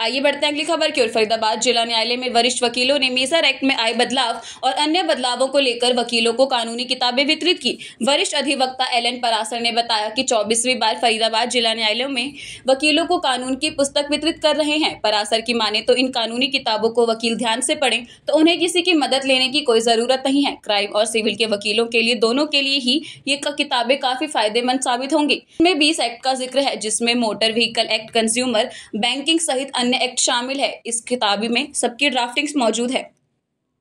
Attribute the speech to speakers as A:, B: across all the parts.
A: आइए बढ़ते हैं अगली खबर की ओर। फरीदाबाद जिला न्यायालय में वरिष्ठ वकीलों ने मेजर एक्ट में आए बदलाव और अन्य बदलावों को लेकर वकीलों को कानूनी किताबें वितरित की। वरिष्ठ अधिवक्ता एलन परासर ने बताया कि 24वीं बार फरीदाबाद जिला न्यायालय में वकीलों को कानून की पुस्तक वितरित कर रहे हैं। परासर की माने तो इन कानूनी किताबों को वकील ध्यान से पढ़ें तो उन्हें किसी की मदद लेने की कोई जरूरत नहीं है। क्राइम और सिविल के वकीलों के लिए, दोनों के लिए ही ये किताबें काफी फायदेमंद साबित होंगी। इसमें 20 एक्ट का जिक्र है, जिसमें motor vehicle act, consumer banking सहित अन्य एक्ट शामिल है। इस किताबी में सबकी ड्राफ्टिंग्स मौजूद है।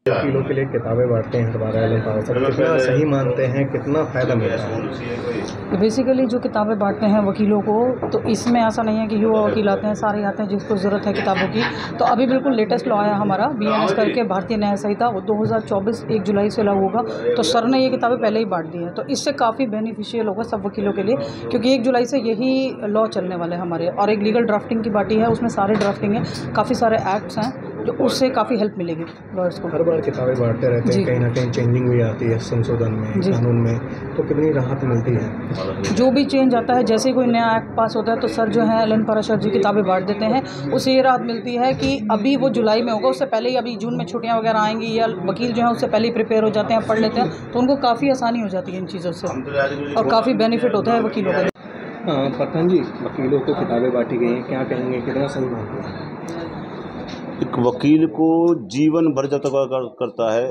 B: वकीलों के लिए किताबें बांटते हैं हमारा एलन परासर, कितना सही मानते हैं, कितना फायदा मिलता है?
C: बेसिकली जो किताबें बांटते हैं वकीलों को, तो इसमें ऐसा नहीं है कि युवा वकील आते हैं, सारे आते हैं जिसको ज़रूरत है किताबों की। तो अभी बिल्कुल लेटेस्ट लॉ आया हमारा BNS करके, भारतीय न्याय संहिता, वो 2024 1 जुलाई से लागू होगा। तो सर ने ये किताबें पहले ही बांट दी हैं, तो इससे काफ़ी बेनिफिशियल होगा सब वकीलों के लिए, क्योंकि 1 जुलाई से यही लॉ चलने वाले हैं हमारे। और एक लीगल ड्राफ्टिंग की बाटी है, उसमें सारे ड्राफ्टिंग है, काफ़ी सारे एक्ट्स हैं, जो उससे काफ़ी हेल्प मिलेगी लॉयर्स को।
B: हर बार किताबें बांटते रहते हैं, कहीं ना कहीं चेंजिंग भी आती है संशोधन में, कानून में, तो कितनी राहत मिलती है?
C: जो भी चेंज आता है, जैसे ही कोई नया एक्ट पास होता है तो सर जो है एलन परासर जी किताबें बांट देते हैं। उससे ये राहत मिलती है कि अभी वो जुलाई में होगा, उससे पहले ही अभी जून में छुट्टियां वगैरह आएंगी, या वकील जो है उससे पहले ही प्रिपेयर हो जाते हैं, पढ़ लेते हैं, तो उनको काफ़ी आसानी हो जाती है इन चीज़ों से और काफ़ी बेनिफिट होता है वकीलों को।
B: पठान जी, वकीलों को किताबें बांटी गई हैं, क्या कहेंगे, कितना सही मानते हैं?
D: एक वकील को जीवन भर जब तक करता है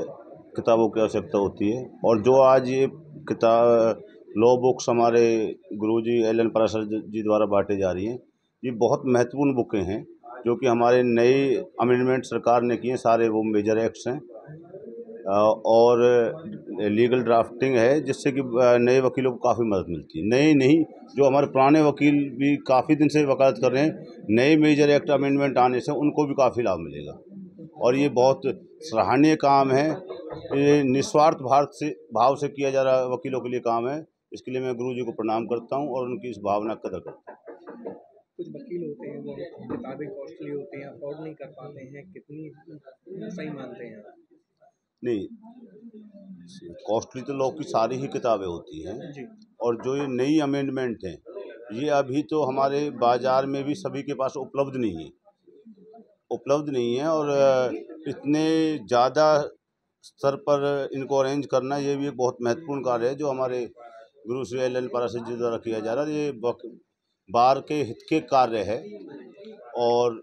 D: किताबों की आवश्यकता होती है। और जो आज ये किताब लॉ बुक्स हमारे गुरुजी एलन परासर जी द्वारा बांटे जा रही हैं, ये बहुत महत्वपूर्ण बुकें हैं, जो कि हमारे नए अमेंडमेंट सरकार ने किए, सारे वो मेजर एक्ट्स हैं और लीगल ड्राफ्टिंग है, जिससे कि नए वकीलों को काफ़ी मदद मिलती है। नए नहीं, जो हमारे पुराने वकील भी काफ़ी दिन से वकालत कर रहे हैं, नए मेजर एक्ट अमेंडमेंट आने से उनको भी काफ़ी लाभ मिलेगा और ये बहुत सराहनीय काम है। ये निस्वार्थ भाव से किया जा रहा वकीलों के लिए काम है। इसके लिए मैं गुरुजी को प्रणाम करता हूँ और उनकी इस भावना की कदर करता हूँ।
B: कुछ वकील होते हैं वो किताबें कॉस्टली होती हैं, अफोर्ड नहीं कर पाते हैं, कितनी सही मानते हैं?
D: नहीं, कॉस्टली तो लॉ की सारी ही किताबें होती हैं जी। और जो ये नई अमेंडमेंट हैं, ये अभी तो हमारे बाज़ार में भी सभी के पास उपलब्ध नहीं है और इतने ज़्यादा स्तर पर इनको अरेंज करना, ये भी एक बहुत महत्वपूर्ण कार्य है जो हमारे गुरु श्री एलन परासर जी द्वारा किया जा रहा है। ये बार के हित के कार्य है और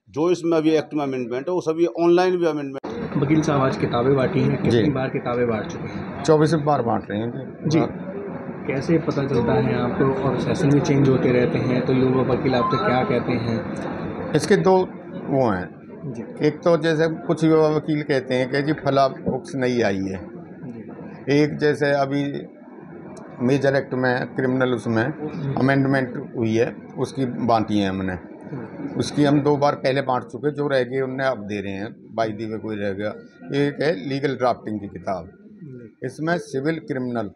D: जो इसमें अभी एक्ट में अमेंडमेंट है वो सभी ऑनलाइन भी अमेंडमेंट।
B: वकील साहब, आज किताबें बांटी हैं, कितनी बार किताबें बांट चुके हैं?
E: 24 बार बांट रहे हैं
B: जी। कैसे पता चलता है आपको, और सेशन में चेंज होते रहते हैं, तो युवा वकील आपसे क्या कहते हैं?
E: इसके दो वो हैं जी। एक तो जैसे कुछ युवा वकील कहते हैं कि जी फला बुक्स नहीं आई है। एक जैसे अभी मेजर एक्ट में क्रिमिनल उसमें अमेंडमेंट हुई है, उसकी बांटी है हमने। उसकी हम 2 बार पहले बांट चुके, जो रह गए उन्हें अब दे रहे हैं, बाई दी में कोई रह गया। एक है लीगल ड्राफ्टिंग की किताब, इसमें सिविल क्रिमिनल